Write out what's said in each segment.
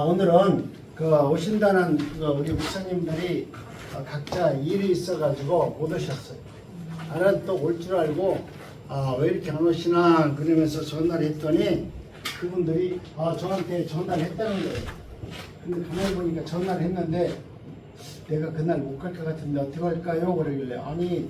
오늘은 오신다는 우리 목사님들이 각자 일이 있어가지고 못 오셨어요. 나는 또 올 줄 알고 왜 이렇게 안 오시나 그러면서 전화를 했더니 그분들이 저한테 전화를 했다는 거예요. 근데 가만히 보니까 전화를 했는데 내가 그날 못 갈 것 같은데 어떻게 할까요? 그러길래 아니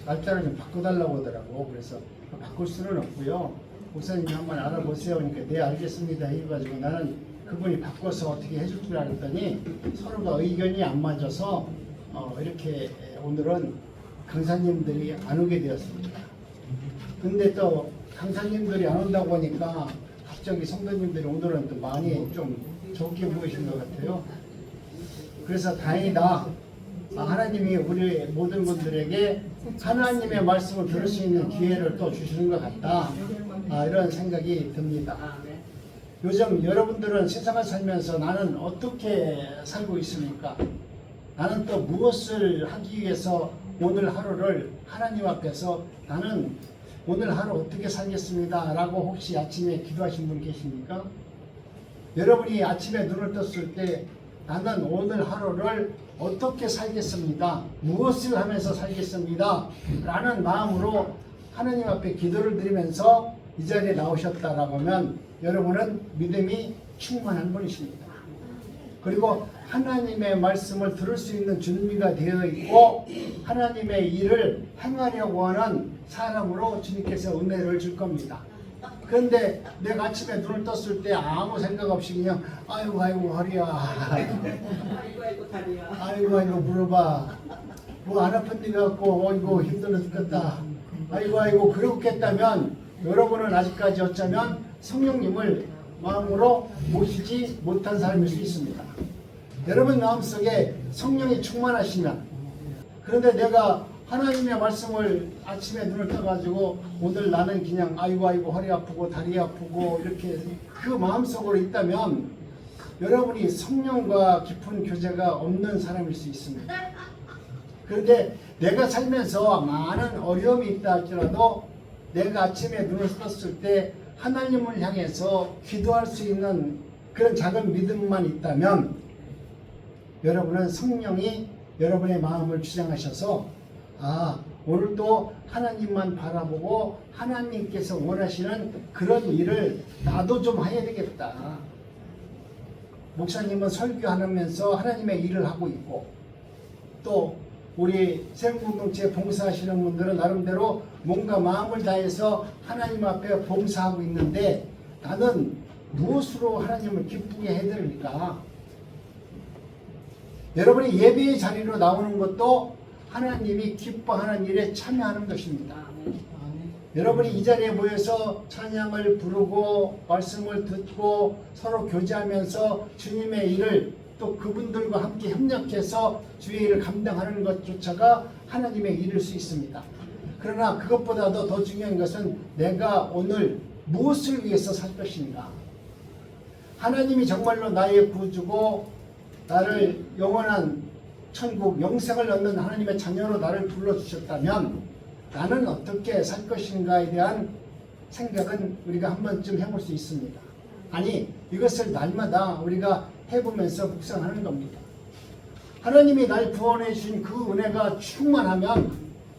날짜를 좀 바꿔달라고 하더라고. 그래서 바꿀 수는 없고요. 목사님이 한번 알아보세요. 그러니까 네 알겠습니다 해가지고 나는 그분이 바꿔서 어떻게 해줄 줄 알았더니 서로가 의견이 안 맞아서 이렇게 오늘은 강사님들이 안 오게 되었습니다. 근데 또 강사님들이 안 온다고 하니까 갑자기 성도님들이 오늘은 또 많이 좀 적게 보이신 것 같아요. 그래서 다행이다. 하나님이 우리 모든 분들에게 하나님의 말씀을 들을 수 있는 기회를 또 주시는 것 같다. 이런 생각이 듭니다. 요즘 여러분들은 세상을 살면서 나는 어떻게 살고 있습니까? 나는 또 무엇을 하기 위해서 오늘 하루를 하나님 앞에서 나는 오늘 하루 어떻게 살겠습니다 라고 혹시 아침에 기도하신 분 계십니까? 여러분이 아침에 눈을 떴을 때 나는 오늘 하루를 어떻게 살겠습니다. 무엇을 하면서 살겠습니다. 라는 마음으로 하나님 앞에 기도를 드리면서 이 자리에 나오셨다라고 하면 여러분은 믿음이 충만한 분이십니다. 그리고 하나님의 말씀을 들을 수 있는 준비가 되어 있고 하나님의 일을 행하려고 하는 사람으로 주님께서 은혜를 줄 겁니다. 그런데 내가 아침에 눈을 떴을 때 아무 생각 없이 그냥 아이고 허리야 아이고 다리야 아이고 물어봐 뭐 안 아픈 데가 없고 어이구 힘들어 죽겠다 아이고 그렇겠다면 여러분은 아직까지 어쩌면 성령님을 마음으로 모시지 못한 사람일 수 있습니다. 여러분 마음속에 성령이 충만하시면 그런데 내가 하나님의 말씀을 아침에 눈을 떠가지고 오늘 나는 그냥 아이고 허리 아프고 다리 아프고 이렇게 그 마음속으로 있다면 여러분이 성령과 깊은 교제가 없는 사람일 수 있습니다. 그런데 내가 살면서 많은 어려움이 있다 할지라도 내가 아침에 눈을 떴을 때 하나님을 향해서 기도할 수 있는 그런 작은 믿음만 있다면 여러분은 성령이 여러분의 마음을 주장하셔서 오늘도 하나님만 바라보고 하나님께서 원하시는 그런 일을 나도 좀 해야 되겠다. 목사님은 설교하면서 하나님의 일을 하고 있고 또 우리 생공동체 봉사하시는 분들은 나름대로 뭔가 마음을 다해서 하나님 앞에 봉사하고 있는데 나는 무엇으로 하나님을 기쁘게 해드립니까? 여러분이 예배의 자리로 나오는 것도 하나님이 기뻐하는 일에 참여하는 것입니다. 여러분이 이 자리에 모여서 찬양을 부르고 말씀을 듣고 서로 교제하면서 주님의 일을 또 그분들과 함께 협력해서 주의 일을 감당하는 것조차가 하나님의 일일 수 있습니다. 그러나 그것보다도 더 중요한 것은 내가 오늘 무엇을 위해서 살 것인가. 하나님이 정말로 나의 구주고 나를 영원한 천국 영생을 얻는 하나님의 자녀로 나를 불러주셨다면 나는 어떻게 살 것인가에 대한 생각은 우리가 한 번쯤 해볼 수 있습니다. 아니 이것을 날마다 우리가 해보면서 묵상하는 겁니다. 하나님이 날 구원해 주신 그 은혜가 충만하면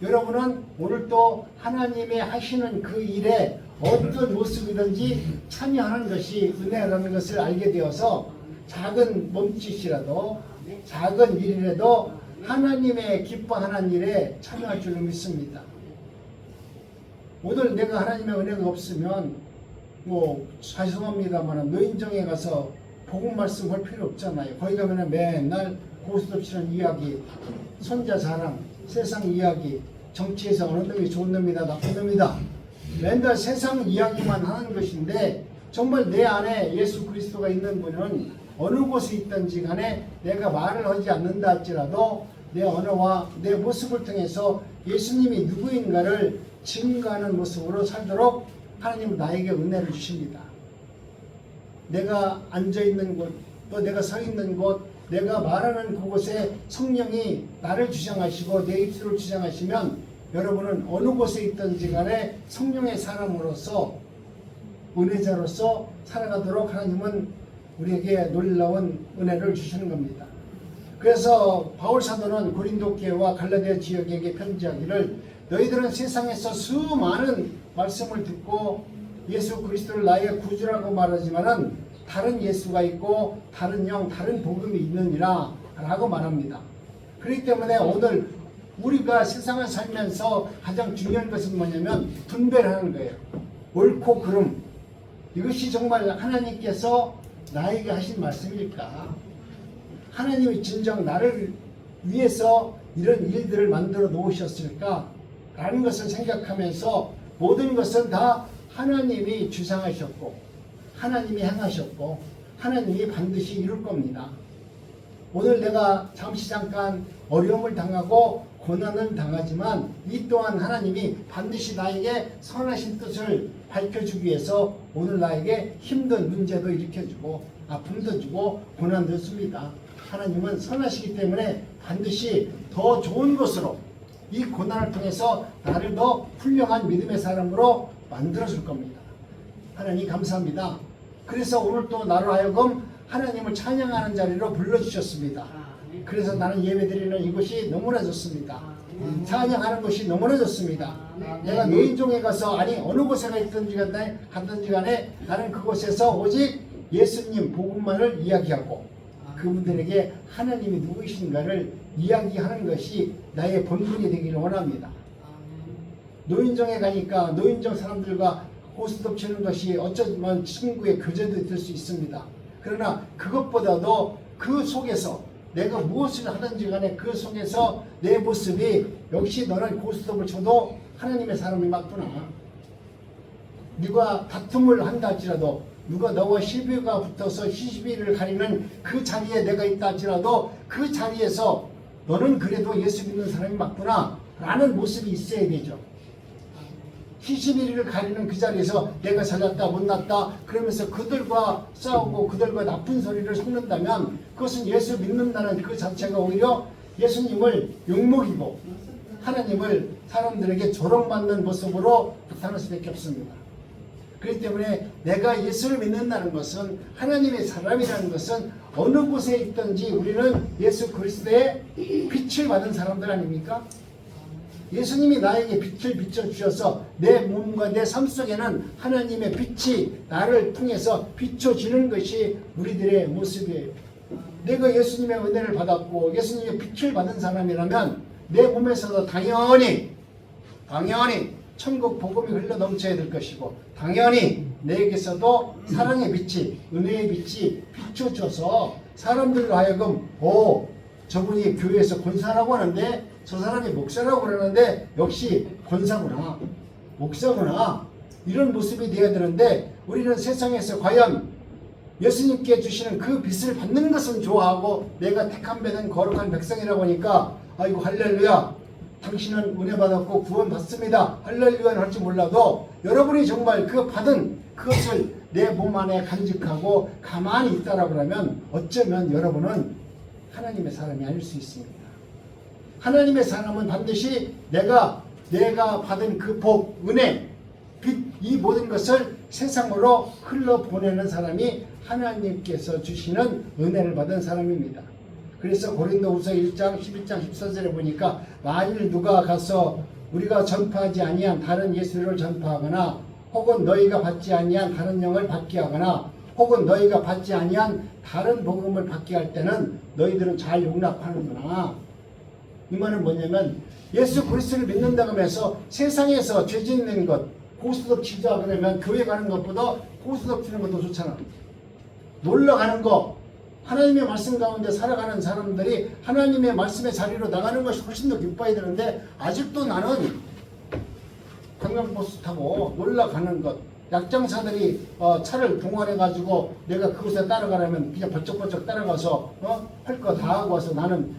여러분은 오늘도 하나님의 하시는 그 일에 어떤 모습이든지 참여하는 것이 은혜라는 것을 알게 되어서 작은 몸짓이라도 작은 일이라도 하나님의 기뻐하는 일에 참여할 줄 믿습니다. 오늘 내가 하나님의 은혜가 없으면 죄송합니다만 노인정에 가서 복음 말씀 할 필요 없잖아요. 거기 가면 맨날 고스톱치는 이야기, 손자 자랑, 세상 이야기, 정치에서 어느 놈이 좋은 놈이다 나쁜 놈이다 맨날 세상 이야기만 하는 것인데 정말 내 안에 예수 그리스도가 있는 분은 어느 곳에 있든지 간에 내가 말을 하지 않는다 할지라도 내 언어와 내 모습을 통해서 예수님이 누구인가를 증거하는 모습으로 살도록 하나님은 나에게 은혜를 주십니다. 내가 앉아있는 곳, 또 내가 서 있는 곳, 내가 말하는 그곳에 성령이 나를 주장하시고 내 입술을 주장하시면 여러분은 어느 곳에 있든지 간에 성령의 사람으로서 은혜자로서 살아가도록 하나님은 우리에게 놀라운 은혜를 주시는 겁니다. 그래서 바울 사도는 고린도 교회와 갈라디아 지역에게 편지하기를 너희들은 세상에서 수많은 말씀을 듣고 예수 그리스도를 나의 구주라고 말하지만은 다른 예수가 있고 다른 영, 다른 복음이 있느니라 라고 말합니다. 그렇기 때문에 오늘 우리가 세상을 살면서 가장 중요한 것은 뭐냐면 분별을 하는 거예요. 옳고 그름. 이것이 정말 하나님께서 나에게 하신 말씀일까? 하나님이 진정 나를 위해서 이런 일들을 만들어 놓으셨을까? 라는 것을 생각하면서 모든 것은 다 하나님이 주장하셨고 하나님이 행하셨고 하나님이 반드시 이룰 겁니다. 오늘 내가 잠깐 어려움을 당하고 고난을 당하지만 이 또한 하나님이 반드시 나에게 선하신 뜻을 밝혀주기 위해서 오늘 나에게 힘든 문제도 일으켜주고 아픔도 주고 고난도 줍니다. 하나님은 선하시기 때문에 반드시 더 좋은 것으로 이 고난을 통해서 나를 더 훌륭한 믿음의 사람으로 만들어줄 겁니다. 하나님 감사합니다. 그래서 오늘 또 나로 하여금 하나님을 찬양하는 자리로 불러주셨습니다. 그래서 나는 예배드리는 이것이 너무나 좋습니다. 찬양하는 것이 너무나 좋습니다. 내가 노인종에 가서 아니 어느 곳에 갔든지 간에 나는 그곳에서 오직 예수님 복음만을 이야기하고 그분들에게 하나님이 누구이신가를 이야기하는 것이 나의 본분이 되기를 원합니다. 노인정에 가니까 노인정 사람들과 고스톱 치는 것이 어쩌면 친구의 교제도 될 수 있습니다. 그러나 그것보다도 그 속에서 내가 무엇을 하든지 간에 그 속에서 내 모습이 역시 너는 고스톱을 쳐도 하나님의 사람이 맞구나. 네가 다툼을 한다 할지라도 누가 너와 시비가 붙어서 시비를 가리는 그 자리에 내가 있다 할지라도 그 자리에서 너는 그래도 예수 믿는 사람이 맞구나 라는 모습이 있어야 되죠. 시시비를 가리는 그 자리에서 내가 잘났다 못났다 그러면서 그들과 싸우고 그들과 나쁜 소리를 섞는다면 그것은 예수 믿는다는 그 자체가 오히려 예수님을 욕먹이고 하나님을 사람들에게 조롱받는 모습으로 나타날 수밖에 없습니다. 그렇기 때문에 내가 예수를 믿는다는 것은 하나님의 사람이라는 것은 어느 곳에 있든지 우리는 예수 그리스도의 빛을 받은 사람들 아닙니까? 예수님이 나에게 빛을 비춰주셔서 내 몸과 내 삶 속에는 하나님의 빛이 나를 통해서 비춰지는 것이 우리들의 모습이에요. 내가 예수님의 은혜를 받았고 예수님의 빛을 받은 사람이라면 내 몸에서도 당연히 천국 복음이 흘러 넘쳐야 될 것이고 당연히 내게서도 사랑의 빛이 은혜의 빛이 비춰져서 사람들로 하여금 저분이 교회에서 권사라고 하는데 저 사람이 목사라고 그러는데 역시 권사구나 목사구나 이런 모습이 되어야 되는데 우리는 세상에서 과연 예수님께 주시는 그 빛을 받는 것은 좋아하고 내가 택한 배는 거룩한 백성이라고 하니까 아이고 할렐루야 당신은 은혜 받았고 구원 받습니다 할렐루야는 할지 몰라도 여러분이 정말 그 받은 그것을 내 몸 안에 간직하고 가만히 있다라고 하면 어쩌면 여러분은 하나님의 사람이 아닐 수 있습니다. 하나님의 사람은 반드시 내가 받은 그 복, 은혜, 빛, 이 모든 것을 세상으로 흘러보내는 사람이 하나님께서 주시는 은혜를 받은 사람입니다. 그래서 고린도후서 1장 11장 14절에 보니까 만일 누가 가서 우리가 전파하지 아니한 다른 예수를 전파하거나 혹은 너희가 받지 아니한 다른 영을 받게 하거나 혹은 너희가 받지 아니한 다른 복음을 받게 할 때는 너희들은 잘 용납하는구나. 이 말은 뭐냐면 예수 그리스도를 믿는다고 하면서 세상에서 죄 짓는 것 고스톱 치자 그러면 교회 가는 것보다 고스톱 치는 것도 좋잖아. 놀러 가는 거 하나님의 말씀 가운데 살아가는 사람들이 하나님의 말씀의 자리로 나가는 것이 훨씬 더 기뻐야 되는데 아직도 나는 관광버스 타고 놀러 가는 것 약장사들이 차를 동원해 가지고 내가 그곳에 따라가려면 그냥 번쩍번쩍 따라가서 할 거 다 하고 와서 나는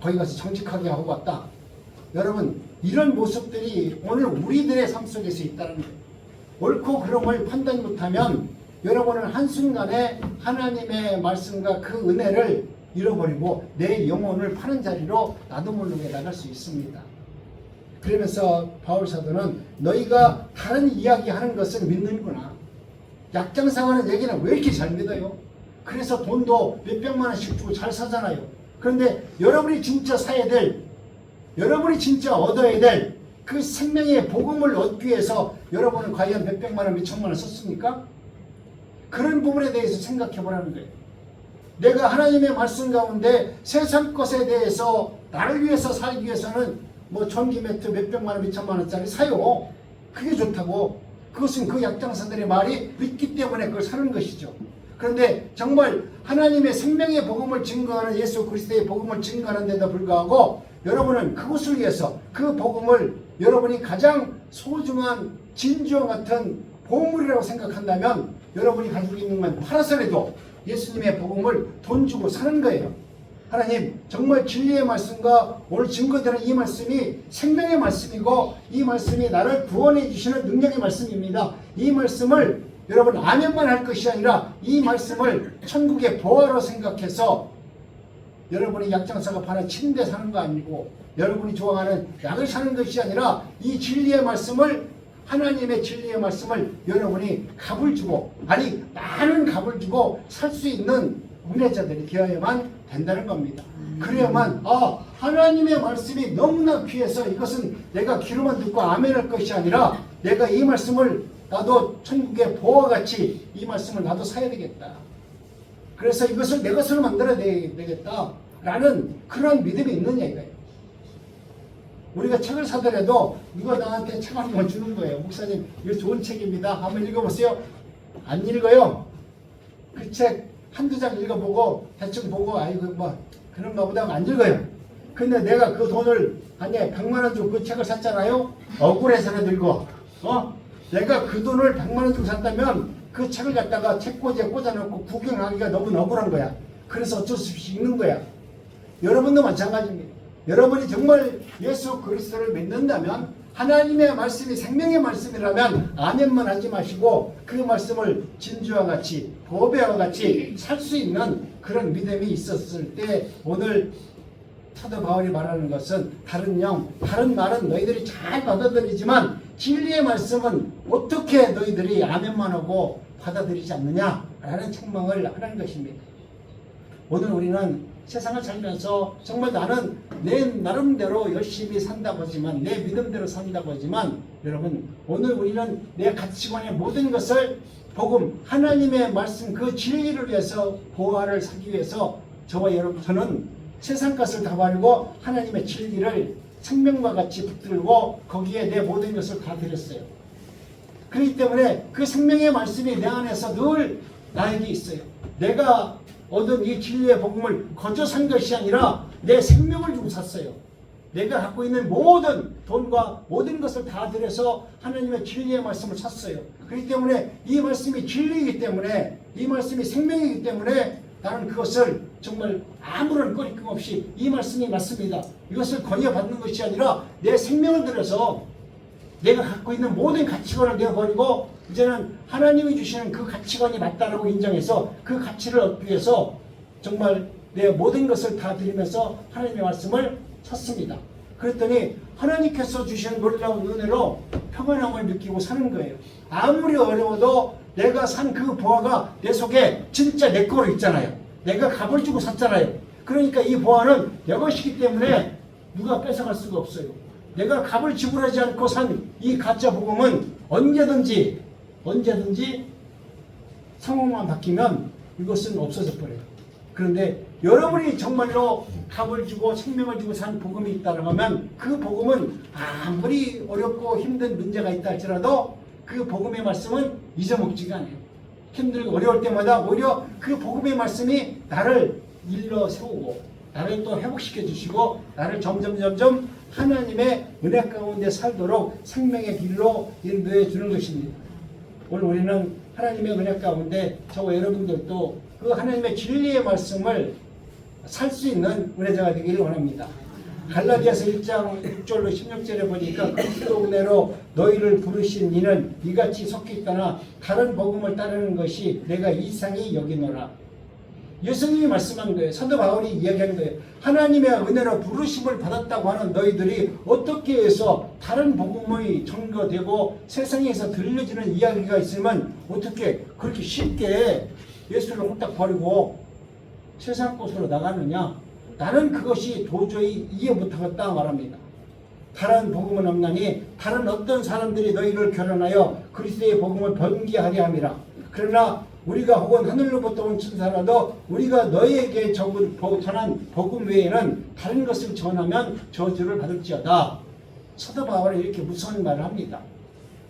거기 가서 정직하게 하고 왔다. 여러분 이런 모습들이 오늘 우리들의 삶 속에서 있다는 거예요. 옳고 그름을 판단 못하면 여러분은 한순간에 하나님의 말씀과 그 은혜를 잃어버리고 내 영혼을 파는 자리로 나도 모르게 나갈 수 있습니다. 그러면서 바울 사도는 너희가 다른 이야기하는 것을 믿는구나. 약장사하는 얘기는 왜 이렇게 잘 믿어요? 그래서 돈도 몇백만 원씩 주고 잘 사잖아요. 그런데 여러분이 진짜 사야 될, 여러분이 진짜 얻어야 될 그 생명의 복음을 얻기 위해서 여러분은 과연 몇백만 원, 몇천만 원 썼습니까? 그런 부분에 대해서 생각해 보라는 거예요. 내가 하나님의 말씀 가운데 세상 것에 대해서 나를 위해서 살기 위해서는 뭐 전기 매트 몇백만 원, 몇천만 원짜리 사요. 그게 좋다고. 그것은 그 약장사들의 말이 믿기 때문에 그걸 사는 것이죠. 그런데 정말 하나님의 생명의 복음을 증거하는 예수 그리스도의 복음을 증거하는 데도 불구하고 여러분은 그것을 위해서 그 복음을 여러분이 가장 소중한 진주와 같은 보물이라고 생각한다면 여러분이 가지고 있는 건 팔아서라도 예수님의 복음을 돈 주고 사는 거예요. 하나님 정말 진리의 말씀과 오늘 증거되는 이 말씀이 생명의 말씀이고 이 말씀이 나를 구원해 주시는 능력의 말씀입니다. 이 말씀을 여러분 아멘만 할 것이 아니라 이 말씀을 천국의 보화로 생각해서 여러분이 약장사가 파는 침대 사는 거 아니고 여러분이 좋아하는 약을 사는 것이 아니라 이 진리의 말씀을 하나님의 진리의 말씀을 여러분이 값을 주고 아니 많은 값을 주고 살 수 있는 은혜자들이 되어야만 된다는 겁니다. 그래야만 하나님의 말씀이 너무나 귀해서 이것은 내가 귀로만 듣고 아멘할 것이 아니라 내가 이 말씀을 나도 천국의 보화같이 이 말씀을 나도 사야 되겠다. 그래서 이것을 내 것으로 만들어야 되겠다 라는 그런 믿음이 있는 얘기예요. 우리가 책을 사더라도 누가 나한테 책 한 권 주는 거예요. 목사님 이거 좋은 책입니다. 한번 읽어보세요. 안 읽어요. 그 책 한두 장 읽어보고 대충 보고 아이고 뭐 그런가 보다 안 읽어요. 근데 내가 그 돈을 아니 100만 원 주고 그 책을 샀잖아요. 억울해서라도 읽어. 내가 그 돈을 100만 원 주고 샀다면 그 책을 갖다가 책꽂이에 꽂아놓고 구경하기가 너무 억울한 거야. 그래서 어쩔 수 없이 읽는 거야. 여러분도 마찬가지입니다. 여러분이 정말 예수 그리스도를 믿는다면 하나님의 말씀이 생명의 말씀이라면 아멘만 하지 마시고 그 말씀을 진주와 같이 보배와 같이 살 수 있는 그런 믿음이 있었을 때 오늘 사도 바울이 말하는 것은 다른 말은 너희들이 잘 받아들이지만 진리의 말씀은 어떻게 너희들이 아멘만 하고 받아들이지 않느냐라는 책망을 하는 것입니다. 오늘 우리는 세상을 살면서 정말 나는 내 나름대로 열심히 산다고 하지만 내 믿음대로 산다고 하지만 여러분 오늘 우리는 내 가치관의 모든 것을 복음 하나님의 말씀 그 진리를 위해서 보화를 사기 위해서 저와 여러분 저는 세상 것을 다 버리고 하나님의 진리를 생명과 같이 붙들고 거기에 내 모든 것을 다 드렸어요. 그렇기 때문에 그 생명의 말씀이 내 안에서 늘 나에게 있어요. 내가 얻은 이 진리의 복음을 거저 산 것이 아니라 내 생명을 주고 샀어요. 내가 갖고 있는 모든 돈과 모든 것을 다 들여서 하나님의 진리의 말씀을 샀어요. 그렇기 때문에 이 말씀이 진리이기 때문에 이 말씀이 생명이기 때문에 나는 그것을 정말 아무런 꺼리낌 없이 이 말씀이 맞습니다. 이것을 권유받는 것이 아니라 내 생명을 들여서 내가 갖고 있는 모든 가치관을 내어버리고 이제는 하나님이 주시는 그 가치관이 맞다라고 인정해서 그 가치를 얻기 위해서 정말 내 모든 것을 다 드리면서 하나님의 말씀을 찾습니다. 그랬더니 하나님께서 주시는 놀라운 은혜로 평안함을 느끼고 사는 거예요. 아무리 어려워도 내가 산 그 보화가 내 속에 진짜 내 거로 있잖아요. 내가 값을 주고 샀잖아요. 그러니까 이 보화는 내 것이기 때문에 누가 뺏어갈 수가 없어요. 내가 값을 지불하지 않고 산 이 가짜 복음은 언제든지 상황만 바뀌면 이것은 없어져 버려요. 그런데 여러분이 정말로 값을 주고 생명을 주고 산 복음이 있다고 하면 그 복음은 아무리 어렵고 힘든 문제가 있다 할지라도 그 복음의 말씀은 잊어먹지가 않아요. 힘들고 어려울 때마다 오히려 그 복음의 말씀이 나를 일러 세우고 나를 또 회복시켜 주시고 나를 점점 하나님의 은혜 가운데 살도록 생명의 길로 인도해 주는 것입니다. 오늘 우리는 하나님의 은혜 가운데 저와 여러분들도 그 하나님의 진리의 말씀을 살 수 있는 은혜자가 되기를 원합니다. 갈라디아서 1장 6절로 16절에 보니까 그리스도 은혜로 너희를 부르신 이는 이같이 속히 있거나 다른 복음을 따르는 것이 내가 이상히 여기노라. 예수님이 말씀한 거예요. 사도 바울이 이야기한 거예요. 하나님의 은혜로 부르심을 받았다고 하는 너희들이 어떻게 해서 다른 복음의 전거되고 세상에서 들려지는 이야기가 있으면 어떻게 그렇게 쉽게 예수를 홀딱 버리고 세상 곳으로 나가느냐? 나는 그것이 도저히 이해 못하겠다 말합니다. 다른 복음은 없나니 다른 어떤 사람들이 너희를 결혼하여 그리스도의 복음을 번기하려 함이라. 그러나 우리가 혹은 하늘로부터 온 천사라도 우리가 너희에게 전한 복음 외에는 다른 것을 전하면 저주를 받을지어다. 사도 바울은 이렇게 무서운 말을 합니다.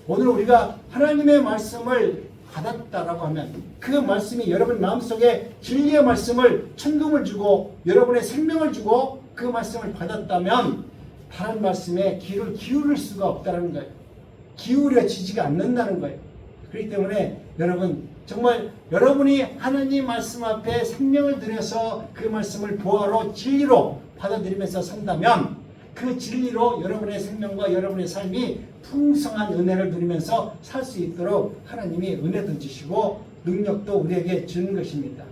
오늘 우리가 하나님의 말씀을 받았다라고 하면 그 말씀이 여러분 마음속에 진리의 말씀을 천금을 주고 여러분의 생명을 주고 그 말씀을 받았다면 다른 말씀에 귀를 기울일 수가 없다는 거예요. 기울여지지가 않는다는 거예요. 그렇기 때문에 여러분 정말 여러분이 하나님 말씀 앞에 생명을 들여서 그 말씀을 보화로 진리로 받아들이면서 산다면 그 진리로 여러분의 생명과 여러분의 삶이 풍성한 은혜를 누리면서 살 수 있도록 하나님이 은혜도 주시고 능력도 우리에게 주는 것입니다.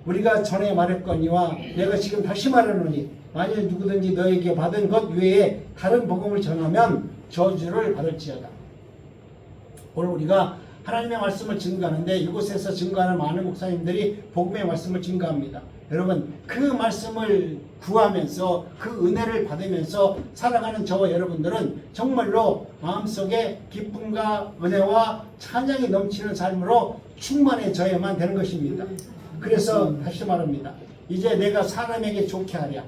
우리가 전에 말했거니와 내가 지금 다시 말하노니 만일 누구든지 너에게 받은 것 외에 다른 복음을 전하면 저주를 받을지어다. 오늘 우리가 하나님의 말씀을 증거하는데 이곳에서 증거하는 많은 목사님들이 복음의 말씀을 증거합니다. 여러분 그 말씀을 구하면서 그 은혜를 받으면서 살아가는 저와 여러분들은 정말로 마음속에 기쁨과 은혜와 찬양이 넘치는 삶으로 충만해져야만 되는 것입니다. 그래서 다시 말합니다. 이제 내가 사람에게 좋게 하랴.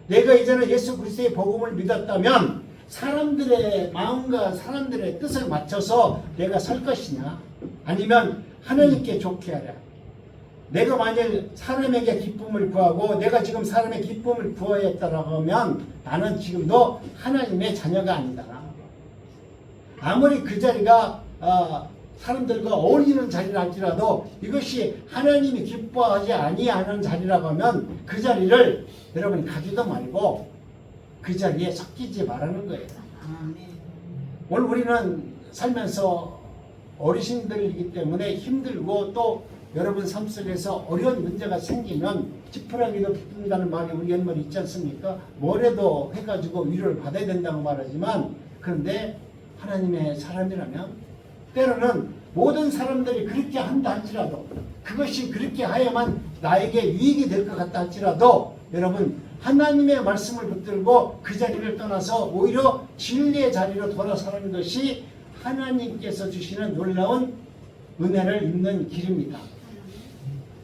내가 이제는 예수 그리스도의 복음을 믿었다면 사람들의 마음과 사람들의 뜻을 맞춰서 내가 설 것이냐 아니면 하나님께 좋게 하랴. 내가 만일 사람에게 기쁨을 구하고 내가 지금 사람의 기쁨을 구해야 했다라고 하면 나는 지금도 하나님의 자녀가 아니다. 아무리 그 자리가 사람들과 어울리는 자리라 할지라도 이것이 하나님이 기뻐하지 아니하는 자리라고 하면 그 자리를 여러분이 가지도 말고 그 자리에 섞이지 말라는 거예요. 오늘 우리는 살면서 어르신들이기 때문에 힘들고 또 여러분 삶 속에서 어려운 문제가 생기면 지푸라기도 빗는다는 말이 우리 옛말에 있지 않습니까? 뭐래도 해가지고 위로를 받아야 된다고 말하지만 그런데 하나님의 사람이라면 때로는 모든 사람들이 그렇게 한다 할지라도 그것이 그렇게 하야만 나에게 유익이 될 것 같다 할지라도 여러분 하나님의 말씀을 붙들고 그 자리를 떠나서 오히려 진리의 자리로 돌아서는 것이 하나님께서 주시는 놀라운 은혜를 입는 길입니다.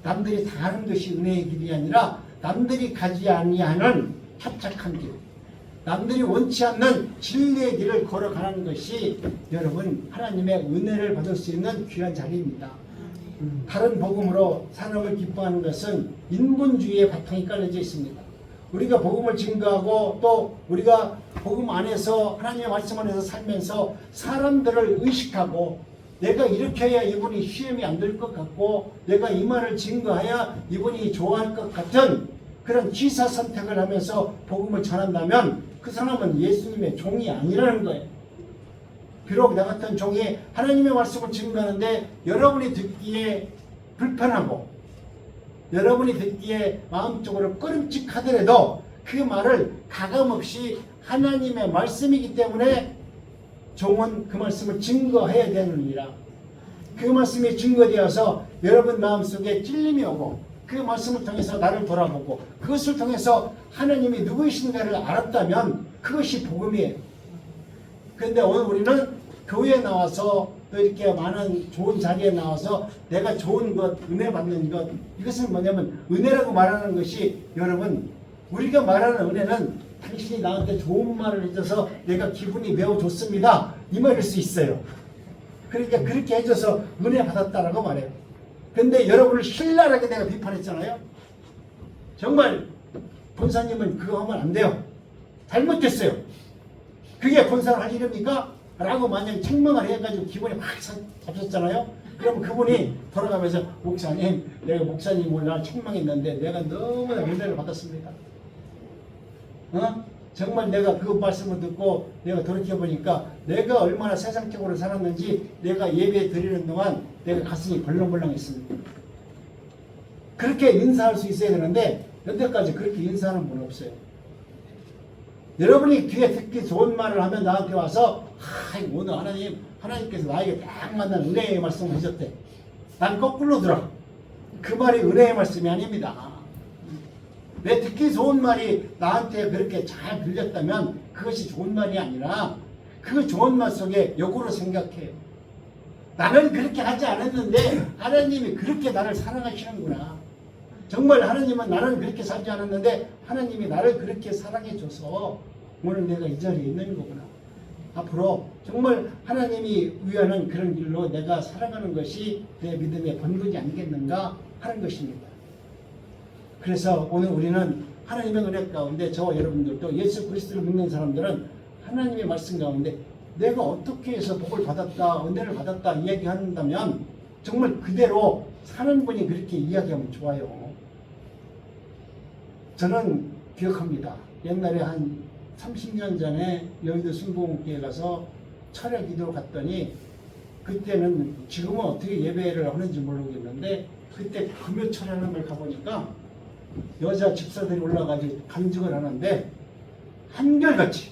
남들이 다 하는 것이 은혜의 길이 아니라 남들이 가지 아니하는 합착한 길, 남들이 원치 않는 진리의 길을 걸어가는 것이 여러분 하나님의 은혜를 받을 수 있는 귀한 자리입니다. 다른 복음으로 사람을 기뻐하는 것은 인본주의의 바탕이 깔려져 있습니다. 우리가 복음을 증거하고 또 우리가 복음 안에서 하나님의 말씀 안에서 살면서 사람들을 의식하고 내가 이렇게 해야 이분이 시험이 안 될 것 같고 내가 이 말을 증거해야 이분이 좋아할 것 같은 그런 기사 선택을 하면서 복음을 전한다면 그 사람은 예수님의 종이 아니라는 거예요. 비록 나 같은 종이 하나님의 말씀을 증거하는데 여러분이 듣기에 불편하고 여러분이 듣기에 마음적으로 꺼림칙하더라도 그 말을 가감없이 하나님의 말씀이기 때문에 종은 그 말씀을 증거해야 되느니라. 그 말씀이 증거되어서 여러분 마음속에 찔림이 오고 그 말씀을 통해서 나를 돌아보고 그것을 통해서 하나님이 누구이신가를 알았다면 그것이 복음이에요. 그런데 오늘 우리는 교회에 나와서 또 이렇게 많은 좋은 자리에 나와서 내가 좋은 것, 은혜 받는 것, 이것은 뭐냐면 은혜라고 말하는 것이 여러분 우리가 말하는 은혜는 당신이 나한테 좋은 말을 해줘서 내가 기분이 매우 좋습니다. 이 말일 수 있어요. 그러니까 그렇게 해줘서 은혜 받았다라고 말해요. 근데 여러분을 신랄하게 내가 비판했잖아요. 정말 권사님은 그거 하면 안 돼요. 잘못했어요. 그게 권사를 할 일입니까? 라고 만약에 책망을 해가지고 기분이 막 잡혔잖아요. 그러면 그분이 돌아가면서 목사님, 내가 목사님을 날 책망했는데 내가 너무나 은혜를 받았습니다. 정말 내가 그 말씀을 듣고 내가 돌이켜보니까 내가 얼마나 세상적으로 살았는지 내가 예배 드리는 동안 내가 가슴이 벌렁벌렁했습니다. 그렇게 인사할 수 있어야 되는데 여태까지 그렇게 인사하는 분 없어요. 여러분이 귀에 듣기 좋은 말을 하면 나한테 와서 오늘 하나님께서 나에게 딱 맞는 은혜의 말씀을 하셨대. 난 거꾸로 들어. 그 말이 은혜의 말씀이 아닙니다. 내 듣기 좋은 말이 나한테 그렇게 잘 들렸다면 그것이 좋은 말이 아니라 그 좋은 말 속에 역으로 생각해요. 나는 그렇게 하지 않았는데 하나님이 그렇게 나를 사랑하시는구나. 정말 하나님은 나는 그렇게 살지 않았는데 하나님이 나를 그렇게 사랑해줘서 오늘 내가 이 자리에 있는 거구나. 앞으로 정말 하나님이 위하는 그런 길로 내가 살아가는 것이 내 믿음의 본분이 아니겠는가 하는 것입니다. 그래서 오늘 우리는 하나님의 은혜 가운데 저와 여러분들도 예수 그리스도를 믿는 사람들은 하나님의 말씀 가운데 내가 어떻게 해서 복을 받았다, 은혜를 받았다 이야기한다면 정말 그대로 사는 분이 그렇게 이야기하면 좋아요. 저는 기억합니다. 옛날에 한 30년 전에 여의도 순복음교회 가서 철야 기도로 갔더니 그때는 지금은 어떻게 예배를 하는지 모르겠는데 그때 금요 철야하는 걸 가보니까 여자 집사들이 올라가지고 간증을 하는데 한결같이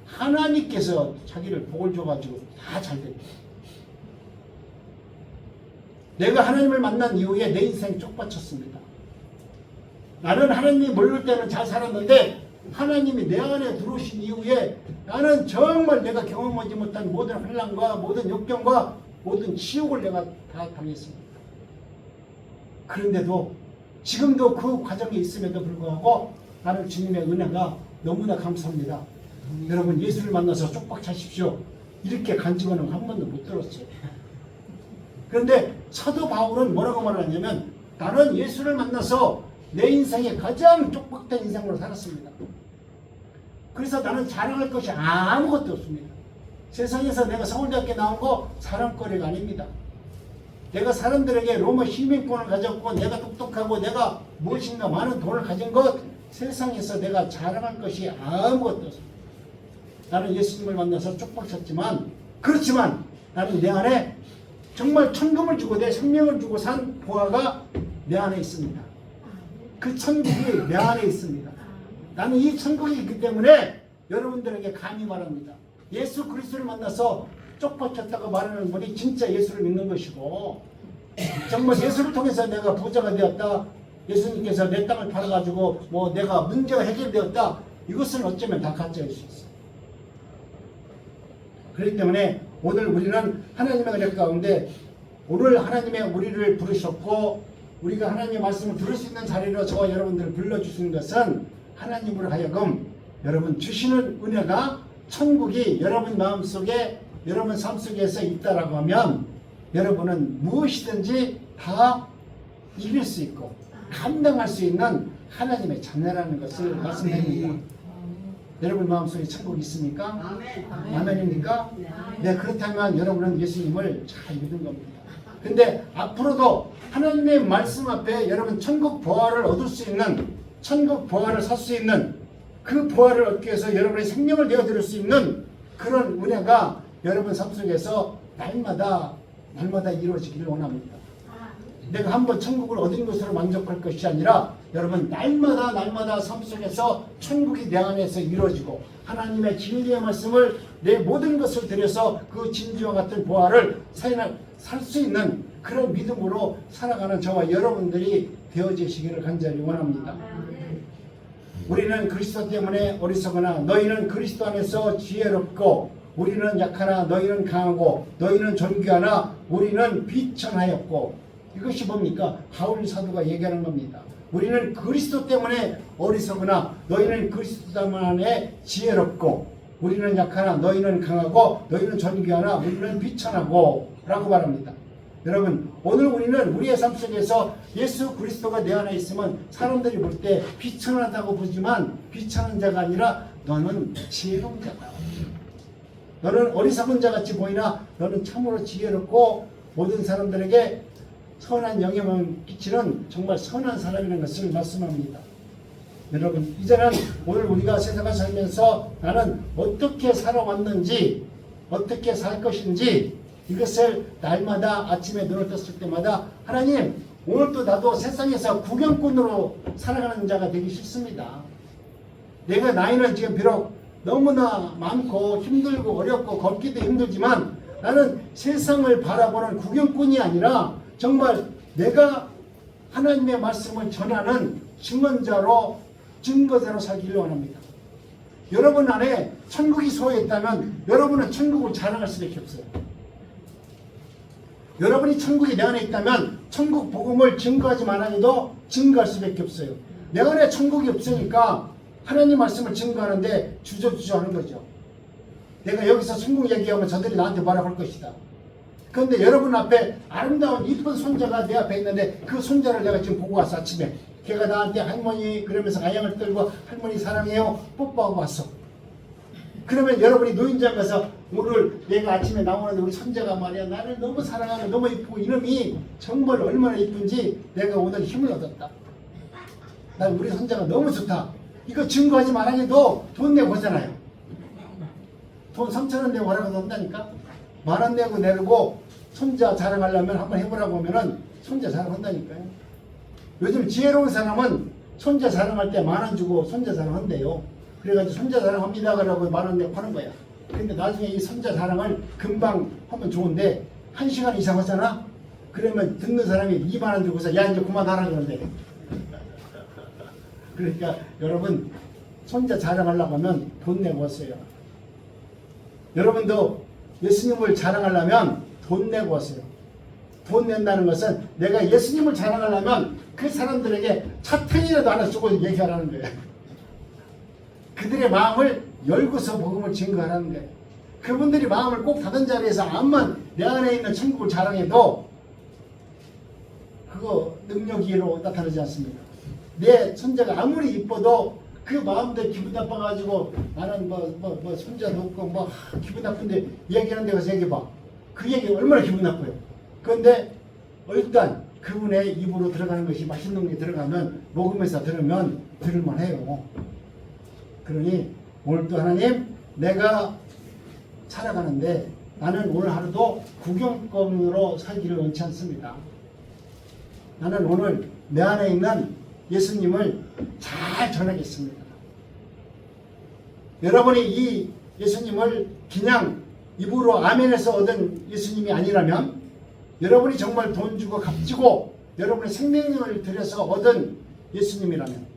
하나님께서 자기를 복을 줘가지고 다 잘 됐다. 내가 하나님을 만난 이후에 내 인생이 쪽받쳤습니다. 나는 하나님 모를 때는 잘 살았는데 하나님이 내 안에 들어오신 이후에 나는 정말 내가 경험하지 못한 모든 환난과 모든 역경과 모든 치욕을 내가 다 당했습니다. 그런데도 지금도 그 과정에 있음에도 불구하고 나는 주님의 은혜가 너무나 감사합니다. 여러분 예수를 만나서 쪽박차십시오. 이렇게 간증은 한 번도 못 들었어요. 그런데 사도 바울은 뭐라고 말하냐면 나는 예수를 만나서 내 인생에 가장 쪽박된 인생으로 살았습니다. 그래서 나는 자랑할 것이 아무것도 없습니다. 세상에서 내가 서울대학교 나온 거 자랑거리가 아닙니다. 내가 사람들에게 로마 시민권을 가졌고 내가 똑똑하고 내가 무엇인가 많은 돈을 가진 것 세상에서 내가 자랑할 것이 아무것도 없습니다. 나는 예수님을 만나서 쪽박쳤지만 그렇지만 나는 내 안에 정말 천금을 주고 내 생명을 주고 산 보화가 내 안에 있습니다. 그 천국이 내 안에 있습니다. 나는 이 천국이 있기 때문에 여러분들에게 감히 말합니다. 예수 그리스도를 만나서 쪽박혔다고 말하는 분이 진짜 예수를 믿는 것이고 정말 예수를 통해서 내가 부자가 되었다. 예수님께서 내 땅을 팔아가지고 뭐 내가 문제가 해결되었다. 이것은 어쩌면 다 가짜일 수 있어요. 그렇기 때문에 오늘 우리는 하나님의 은혜 가운데 오늘 하나님의 우리를 부르셨고 우리가 하나님의 말씀을 들을 수 있는 자리로 저와 여러분들을 불러주신 것은 하나님으로 하여금 여러분 주시는 은혜가 천국이 여러분 마음속에 여러분 삶 속에서 있다라고 하면 여러분은 무엇이든지 다 이길 수 있고 감당할 수 있는 하나님의 자녀라는 것을 말씀드립니다. 여러분 마음속에 천국이 있습니까? 아멘입니까? 네, 그렇다면 여러분은 예수님을 잘 믿은 겁니다. 근데 앞으로도 하나님의 말씀 앞에 여러분 천국 보화를 얻을 수 있는 천국 보화를 살 수 있는 그 보화를 얻기 위해서 여러분의 생명을 내어드릴 수 있는 그런 은혜가 여러분 삶 속에서 날마다 이루어지기를 원합니다. 내가 한번 천국을 얻은 것으로 만족할 것이 아니라 여러분 날마다 삶 속에서 천국이 내 안에서 이루어지고 하나님의 진리의 말씀을 내 모든 것을 들여서 그 진주와 같은 보화를 살 수 있는 그런 믿음으로 살아가는 저와 여러분들이 되어지시기를 간절히 원합니다. 우리는 그리스도 때문에 어리석으나 너희는 그리스도 안에서 지혜롭고 우리는 약하나 너희는 강하고 너희는 존귀하나 우리는 비천하였고 이것이 뭡니까? 바울 사도가 얘기하는 겁니다. 우리는 그리스도 때문에 어리석으나 너희는 그리스도 때문에 지혜롭고 우리는 약하나 너희는 강하고 너희는 존귀하나 우리는 비천하고 라고 말합니다. 여러분 오늘 우리는 우리의 삶 속에서 예수 그리스도가 내 안에 있으면 사람들이 볼 때 비천하다고 보지만 비천한 자가 아니라 너는 지혜로운 자다. 너는 어리석은 자같이 보이나 너는 참으로 지혜롭고 모든 사람들에게 선한 영향을 끼치는 정말 선한 사람이라는 것을 말씀합니다. 여러분 이제는 오늘 우리가 세상을 살면서 나는 어떻게 살아왔는지 어떻게 살 것인지 이것을 날마다 아침에 눈을 떴을 때마다 하나님 오늘도 나도 세상에서 구경꾼으로 살아가는 자가 되기 싫습니다. 내가 나이는 지금 비록 너무나 많고 힘들고 어렵고 걷기도 힘들지만 나는 세상을 바라보는 구경꾼이 아니라 정말 내가 하나님의 말씀을 전하는 증언자로 증거자로 살기를 원합니다. 여러분 안에 천국이 소유했다면 여러분은 천국을 자랑할 수밖에 없어요. 여러분이 천국이 내 안에 있다면 천국 복음을 증거하지 말아도 증거할 수밖에 없어요. 내 안에 천국이 없으니까 하나님 말씀을 증거하는데 주저주저 하는 거죠. 내가 여기서 천국 얘기하면 저들이 나한테 뭐라고 할 것이다. 그런데 여러분 앞에 아름다운 이쁜 손자가 내 앞에 있는데 그 손자를 내가 지금 보고 왔어. 아침에 걔가 나한테 할머니 그러면서 가양을 떨고 할머니 사랑해요 뽀뽀하고 왔어. 그러면 여러분이 노인장 가서 오늘 내가 아침에 나오는데 우리 손자가 말이야 나를 너무 사랑하고 너무 이쁘고 이름이 정말 얼마나 이쁜지 내가 오늘 힘을 얻었다. 난 우리 손자가 너무 좋다. 이거 증거하지 말아도 돈 내고 하잖아요. 돈 3,000원 내고 하라고 한다니까. 10,000원 내고 내고 손자 자랑하려면 한번 해보라고 하면은 손자 자랑한다니까요. 요즘 지혜로운 사람은 손자 자랑할 때 10,000원 주고 손자 자랑한대요. 그래가지고 손자 자랑합니다 그러고 10,000원 내고 하는 거야. 근데 나중에 이 손자 자랑을 금방 하면 좋은데 1시간 이상 하잖아? 그러면 듣는 사람이 20,000원 주고서 야 이제 그만하라 그러는데. 그러니까 여러분 손자 자랑하려고 하면 돈 내고 왔어요. 여러분도 예수님을 자랑하려면 돈 내고 왔어요. 돈 낸다는 것은 내가 예수님을 자랑하려면 그 사람들에게 차편이라도 하나 주고 얘기하라는 거예요. 그들의 마음을 열고서 복음을 증거하라는 거예요. 그분들이 마음을 꼭 닫은 자리에서 암만 내 안에 있는 천국을 자랑해도 그거 능력이로 나타나지 않습니다. 내 손자가 아무리 이뻐도 그 마음대로 기분 나빠가지고 나는 뭐 손자도 없고 뭐 기분 나쁜데 얘기하는 데 가서 얘기해봐. 그 얘기 얼마나 기분 나빠요. 그런데 일단 그분의 입으로 들어가는 것이 맛있는 게 들어가면 먹으면서 들으면 들을만해요. 그러니 오늘도 하나님 내가 살아가는데 나는 오늘 하루도 구경꾼으로 살기를 원치 않습니다. 나는 오늘 내 안에 있는 예수님을 잘 전하겠습니다. 여러분이 이 예수님을 그냥 입으로 아멘해서 얻은 예수님이 아니라면 여러분이 정말 돈 주고 값주고 여러분의 생명을 들여서 얻은 예수님이라면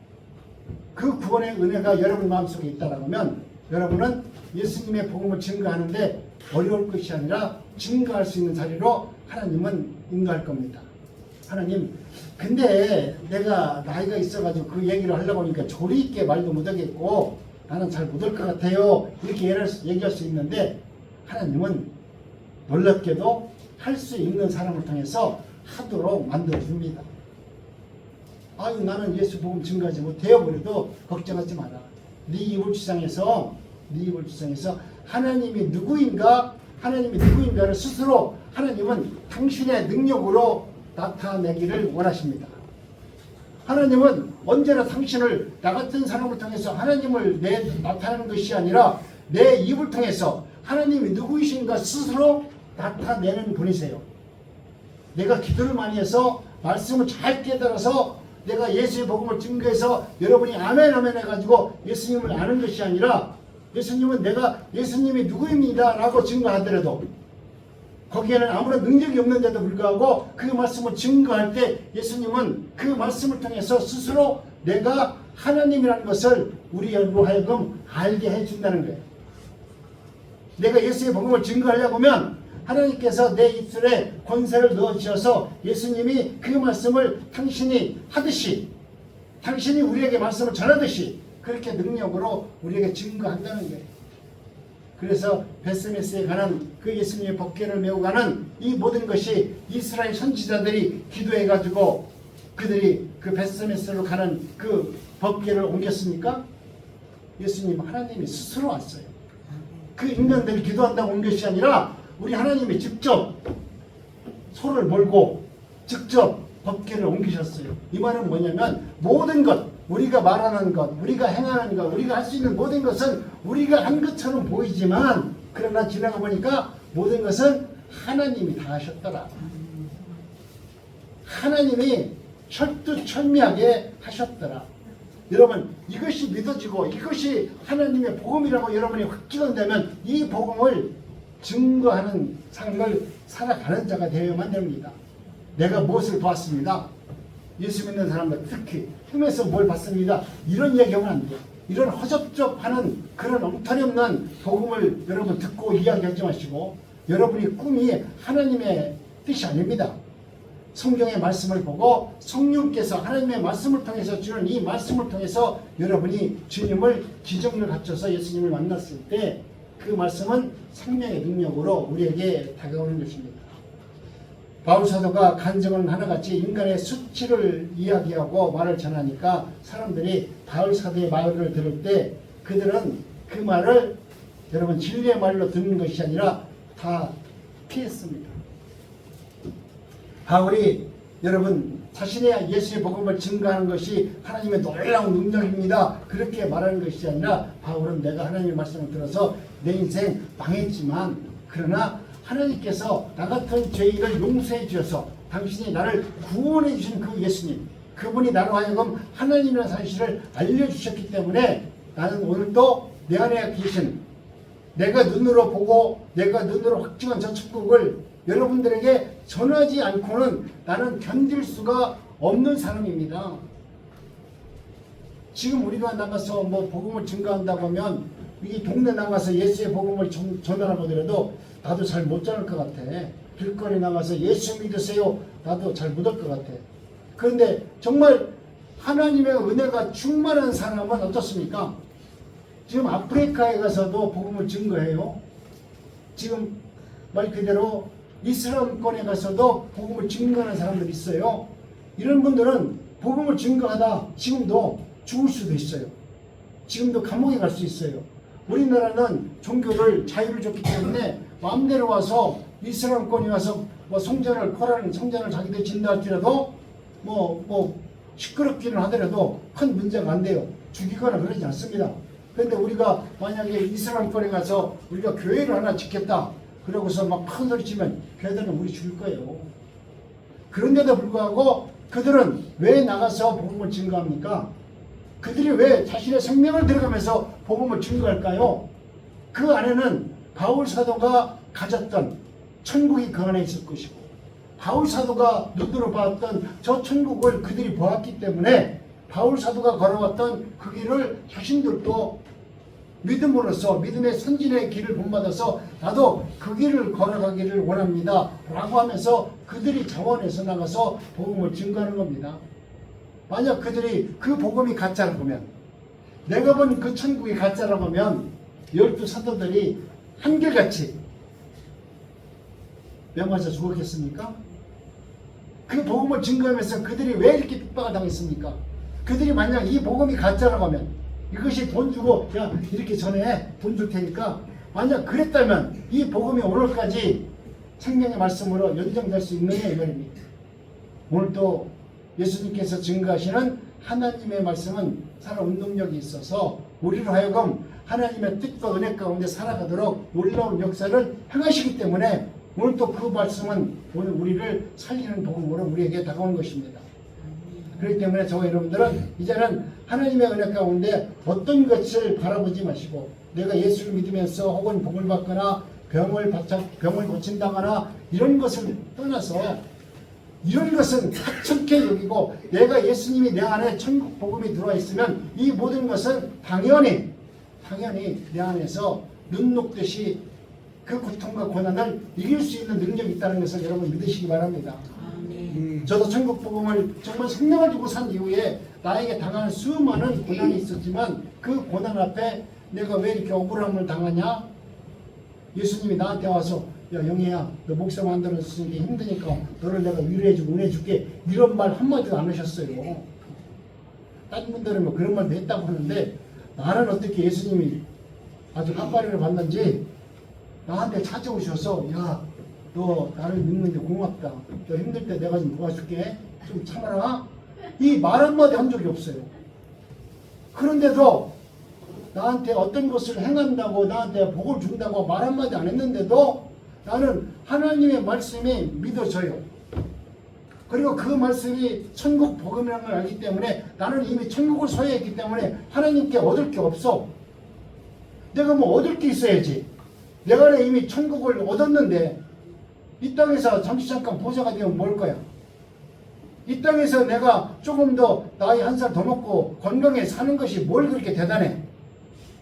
그 구원의 은혜가 여러분 마음속에 있다라고 하면 여러분은 예수님의 복음을 증거하는데 어려울 것이 아니라 증거할 수 있는 자리로 하나님은 인도할 겁니다. 하나님 근데 내가 나이가 있어가지고 그 얘기를 하려고 하니까 조리 있게 말도 못하겠고 나는 잘 못할 것 같아요 이렇게 얘기할 수 있는데 하나님은 놀랍게도 할 수 있는 사람을 통해서 하도록 만들어줍니다. 아유 나는 예수 복음 증거하지 못해요 그래도 걱정하지 마라. 네 입을 주장해서 하나님이 누구인가를 스스로 하나님은 당신의 능력으로 나타내기를 원하십니다. 하나님은 언제나 당신을 나 같은 사람을 통해서 하나님을 나타내는 것이 아니라 내 입을 통해서 하나님이 누구이신가 스스로 나타내는 분이세요. 내가 기도를 많이 해서 말씀을 잘 깨달아서 내가 예수의 복음을 증거해서 여러분이 아멘 해가지고 예수님을 아는 것이 아니라 예수님은 내가 예수님이 누구입니다 라고 증거하더라도 거기에는 아무런 능력이 없는데도 불구하고 그 말씀을 증거할 때 예수님은 그 말씀을 통해서 스스로 내가 하나님이라는 것을 우리로 하여금 알게 해준다는 거예요. 내가 예수의 복음을 증거하려고 하면 하나님께서 내 입술에 권세를 넣어주셔서 예수님이 그 말씀을 당신이 하듯이 당신이 우리에게 말씀을 전하듯이 그렇게 능력으로 우리에게 증거한다는 거예요. 그래서 베스메스에 가는 그 예수님의 법궤를 메고 가는 이 모든 것이 이스라엘 선지자들이 기도해가지고 그들이 그 베스메스로 가는 그 법궤를 옮겼습니까? 예수님 하나님이 스스로 왔어요. 그 인간들이 기도한다고 온 것이 아니라 우리 하나님이 직접 소를 몰고 직접 법궤를 옮기셨어요. 이 말은 뭐냐면 모든 것 우리가 말하는 것 우리가 행하는 것 우리가 할 수 있는 모든 것은 우리가 한 것처럼 보이지만 그러나 지나가 보니까 모든 것은 하나님이 다 하셨더라. 하나님이 철두철미하게 하셨더라. 여러분 이것이 믿어지고 이것이 하나님의 복음이라고 여러분이 확증한다면 이 복음을 증거하는 삶을 살아가는 자가 되어야만 됩니다. 내가 무엇을 봤습니다. 예수 믿는 사람들 특히 힘에서 뭘 봤습니다. 이런 얘기하면 안 돼요. 이런 허접접하는 그런 엉터리 없는 복음을 여러분 듣고 이야기하지 마시고 여러분이 꿈이 하나님의 뜻이 아닙니다. 성경의 말씀을 보고 성령께서 하나님의 말씀을 통해서 주는 이 말씀을 통해서 여러분이 주님을 기정을 갖춰서 예수님을 만났을 때 그 말씀은 생명의 능력으로 우리에게 다가오는 것입니다. 바울 사도가 간증은 하나같이 인간의 수치를 이야기하고 말을 전하니까 사람들이 바울 사도의 말을 들을 때 그들은 그 말을 여러분 진리의 말로 듣는 것이 아니라 다 피했습니다. 바울이 여러분 자신의 예수의 복음을 증거하는 것이 하나님의 놀라운 능력입니다. 그렇게 말하는 것이 아니라 바울은 내가 하나님의 말씀을 들어서 내 인생 망했지만 그러나 하나님께서 나 같은 죄인을 용서해 주셔서 당신이 나를 구원해 주신 그 예수님 그분이 나로 하여금 하나님이라는 사실을 알려주셨기 때문에 나는 오늘도 내 안에 계신 내가 눈으로 보고 내가 눈으로 확증한 저 천국을 여러분들에게 전하지 않고는 나는 견딜 수가 없는 사람입니다. 지금 우리가 나가서 뭐 복음을 증거한다고 하면 이 동네 나가서 예수의 복음을 전하라고 하더라도 나도 잘 못 전할 것 같아. 길거리 나가서 예수 믿으세요. 나도 잘 못 할 것 같아. 그런데 정말 하나님의 은혜가 충만한 사람은 어떻습니까? 지금 아프리카에 가서도 복음을 증거해요. 지금 말 그대로 이슬람권에 가서도 복음을 증거하는 사람들이 있어요. 이런 분들은 복음을 증거하다 지금도 죽을 수도 있어요. 지금도 감옥에 갈 수 있어요. 우리나라는 종교를 자유를 줬기 때문에 마음대로 와서 이슬람권에 와서 뭐 성전을 코라는 성전을 자기들 진다 할지라도 뭐 시끄럽기는 하더라도 큰 문제가 안 돼요. 죽이거나 그러지 않습니다. 그런데 우리가 만약에 이슬람권에 가서 우리가 교회를 하나 짓겠다 그러고서 막 큰 소리 치면 걔들은 우리 죽일 거예요. 그런데도 불구하고 그들은 왜 나가서 복음을 증거합니까? 그들이 왜 자신의 생명을 들어가면서 복음을 증거할까요? 그 안에는 바울 사도가 가졌던 천국이 그 안에 있을 것이고 바울 사도가 눈으로 봤던 저 천국을 그들이 보았기 때문에 바울 사도가 걸어왔던 그 길을 자신들도 믿음으로써 믿음의 선진의 길을 본받아서 나도 그 길을 걸어가기를 원합니다 라고 하면서 그들이 자원해서 나가서 복음을 증거하는 겁니다. 만약 그들이 그 복음이 가짜라고 하면 내가 본 그 천국이 가짜라고 하면 12 사도들이 한결같이 명하자 죽었겠습니까? 그 복음을 증거하면서 그들이 왜 이렇게 핍박을 당했습니까? 그들이 만약 이 복음이 가짜라고 하면 이것이 돈 주고 야 이렇게 전해 돈 줄 테니까 만약 그랬다면 이 복음이 오늘까지 생명의 말씀으로 연장될 수 있느냐 이 말입니다. 오늘도 예수님께서 증거하시는 하나님의 말씀은 살아온 능력이 있어서 우리로 하여금 하나님의 뜻과 은혜 가운데 살아가도록 놀라운 역사를 행하시기 때문에 오늘도 그 말씀은 오늘 우리를 살리는 복음으로 우리에게 다가온 것입니다. 그렇기 때문에 저와 여러분들은 이제는 하나님의 은혜 가운데 어떤 것을 바라보지 마시고 내가 예수를 믿으면서 혹은 복을 받거나 병을 고친다거나 이런 것을 떠나서 이런 것은 하찮게 여기고 내가 예수님이 내 안에 천국 복음이 들어와 있으면 이 모든 것은 당연히 내 안에서 눈 녹듯이 그 고통과 고난을 이길 수 있는 능력이 있다는 것을 여러분 믿으시기 바랍니다. 저도 천국 복음을 정말 생명을 두고 산 이후에 나에게 당하는 수많은 고난이 있었지만 그 고난 앞에 내가 왜 이렇게 억울함을 당하냐? 예수님이 나한테 와서 야 영희야 너 목사 만들어서 힘드니까 너를 내가 위로해주고 은혜줄게 이런 말 한마디도 안 하셨어요. 다른 분들은 뭐 그런 말도 했다고 하는데 나는 어떻게 예수님이 아주 깜빡이를 받는지 나한테 찾아오셔서 야 너 나를 믿는데 고맙다. 너 힘들 때 내가 좀 도와줄게. 좀 참아라. 이 말 한마디 한 적이 없어요. 그런데도 나한테 어떤 것을 행한다고 나한테 복을 준다고 말 한마디 안 했는데도 나는 하나님의 말씀이 믿어져요. 그리고 그 말씀이 천국 복음이라는 걸 알기 때문에 나는 이미 천국을 소유했기 때문에 하나님께 얻을 게 없어. 내가 뭐 얻을 게 있어야지. 내가 이미 천국을 얻었는데 이 땅에서 잠시 잠깐 보좌가 되면 뭘 거야? 이 땅에서 내가 조금 더 나이 한 살 더 먹고 건강에 사는 것이 뭘 그렇게 대단해?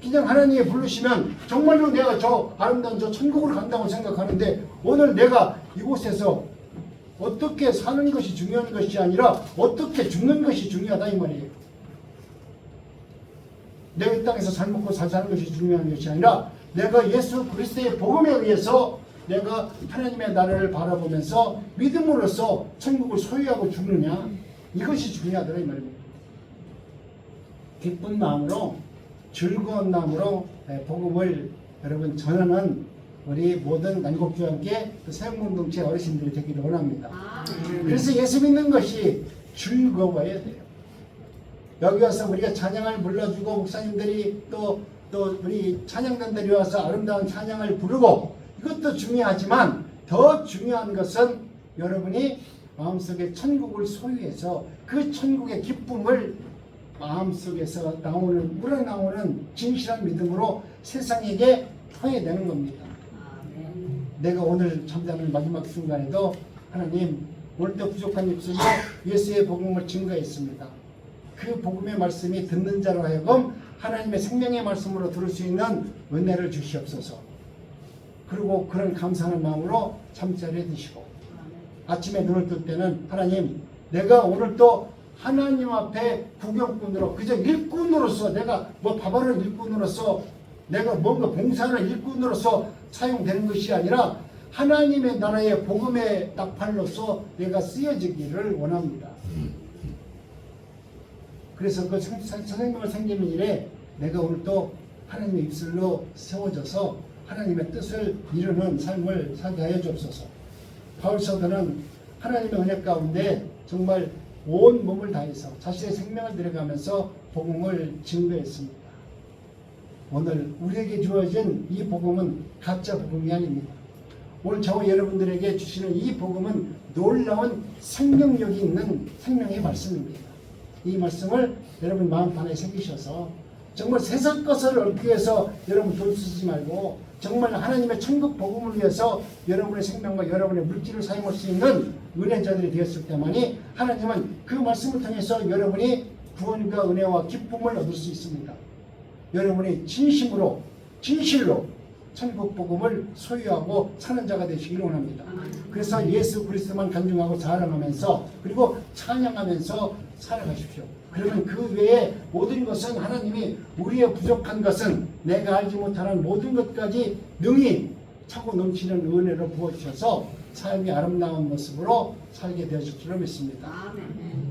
그냥 하나님이 부르시면 정말로 내가 저 아름다운 저 천국을 간다고 생각하는데 오늘 내가 이곳에서 어떻게 사는 것이 중요한 것이 아니라 어떻게 죽는 것이 중요하다 이 말이에요. 내가 이 땅에서 잘 먹고 잘 사는 것이 중요한 것이 아니라 내가 예수 그리스도의 복음에 의해서 내가 하나님의 나라를 바라보면서 믿음으로써 천국을 소유하고 죽느냐 이것이 중요하더라 이 말입니다. 기쁜 마음으로 즐거운 마음으로 복음을 여러분 전하는 우리 모든 난곡주와 함께 그 세운공동체 어르신들이 되기를 원합니다. 그래서 예수 믿는 것이 즐거워야 돼요. 여기 와서 우리가 찬양을 불러주고 목사님들이 또 우리 찬양단들이 와서 아름다운 찬양을 부르고 이것도 중요하지만 더 중요한 것은 여러분이 마음속에 천국을 소유해서 그 천국의 기쁨을 마음속에서 우러나오는 진실한 믿음으로 세상에게 통해내는 겁니다. 내가 오늘 잠자는 마지막 순간에도 하나님 오늘도 부족한 입술로 예수의 복음을 증거했습니다. 그 복음의 말씀이 듣는 자로 하여금 하나님의 생명의 말씀으로 들을 수 있는 은혜를 주시옵소서. 그리고 그런 감사하는 마음으로 잠자리에 드시고 아침에 눈을 뜰 때는 하나님 내가 오늘 또 하나님 앞에 구경꾼으로 그저 일꾼으로서 내가 뭐 밥하는 일꾼으로서 내가 뭔가 봉사하는 일꾼으로서 사용되는 것이 아니라 하나님의 나라의 복음의 나팔로서 내가 쓰여지기를 원합니다. 그래서 그 선생님을 생기는 일에 내가 오늘 또 하나님의 입술로 세워져서 하나님의 뜻을 이루는 삶을 살게 하여 주옵소서. 바울 사도는 하나님의 은혜 가운데 정말 온 몸을 다해서 자신의 생명을 들여가면서 복음을 증거했습니다. 오늘 우리에게 주어진 이 복음은 가짜 복음이 아닙니다. 오늘 저와 여러분들에게 주시는 이 복음은 놀라운 생명력이 있는 생명의 말씀입니다. 이 말씀을 여러분 마음판에 새기셔서 정말 세상 것을 얻기 위해서 여러분 돈 쓰지 말고 정말 하나님의 천국 복음을 위해서 여러분의 생명과 여러분의 물질을 사용할 수 있는 은혜자들이 되었을 때만이 하나님은 그 말씀을 통해서 여러분이 구원과 은혜와 기쁨을 얻을 수 있습니다. 여러분이 진실로 천국 복음을 소유하고 사는 자가 되시기를 원합니다. 그래서 예수 그리스도만 간증하고 자랑하면서 그리고 찬양하면서 살아가십시오. 그러면 그 외에 모든 것은 하나님이 우리의 부족한 것은 내가 알지 못하는 모든 것까지 능히 차고 넘치는 은혜로 부어주셔서 삶이 아름다운 모습으로 살게 되어질 줄로 믿습니다.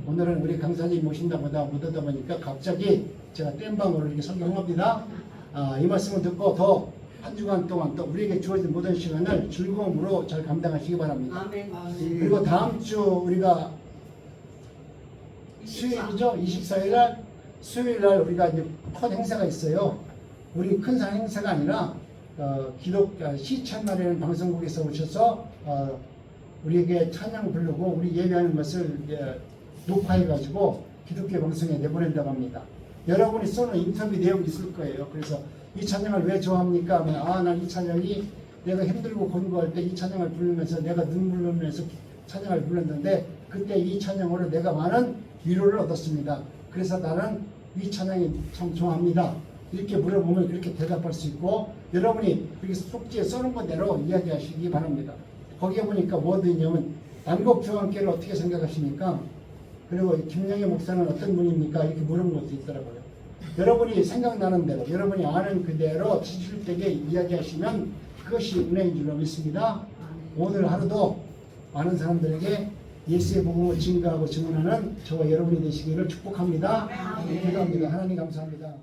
오늘은 우리 강사님 모신다고 못 하다 보니까 갑자기 제가 땜방으로 이렇게 설명합니다. 이 말씀을 듣고 더 한 주간 동안 또 우리에게 주어진 모든 시간을 즐거움으로 잘 감당하시기 바랍니다. 그리고 다음 주 우리가 수요일이죠? 24일날 수요일날 우리가 이제 큰 행사가 있어요. 우리 큰 행사가 아니라 시찬날에는 방송국에서 오셔서 우리에게 찬양 부르고 우리 예배하는 것을 녹화해가지고 기독교 방송에 내보낸다고 합니다. 여러분이 쏘는 인터뷰 내용이 있을 거예요. 그래서 이 찬양을 왜 좋아합니까? 하면 난 이 찬양이 내가 힘들고 곤고할 때 이 찬양을 부르면서 내가 눈물 흘리면서 찬양을 불렀는데 그때 이 찬양으로 내가 많은 위로를 얻었습니다. 그래서 나는 이 찬양이 참 좋아합니다. 이렇게 물어보면 그렇게 대답할 수 있고 여러분이 이렇게 속지에 써놓은 것대로 이야기하시기 바랍니다. 거기에 보니까 뭐도 있냐면 난곡주왕께를 어떻게 생각하십니까? 그리고 김영애 목사는 어떤 분입니까? 이렇게 물어본 것도 있더라고요. 여러분이 생각나는 대로 여러분이 아는 그대로 진실되게 이야기하시면 그것이 은혜인 줄로 믿습니다. 오늘 하루도 많은 사람들에게 예수의 복음을 증거하고 증언하는 저와 여러분이 되시기를 축복합니다. 기도합니다. 하나님 감사합니다.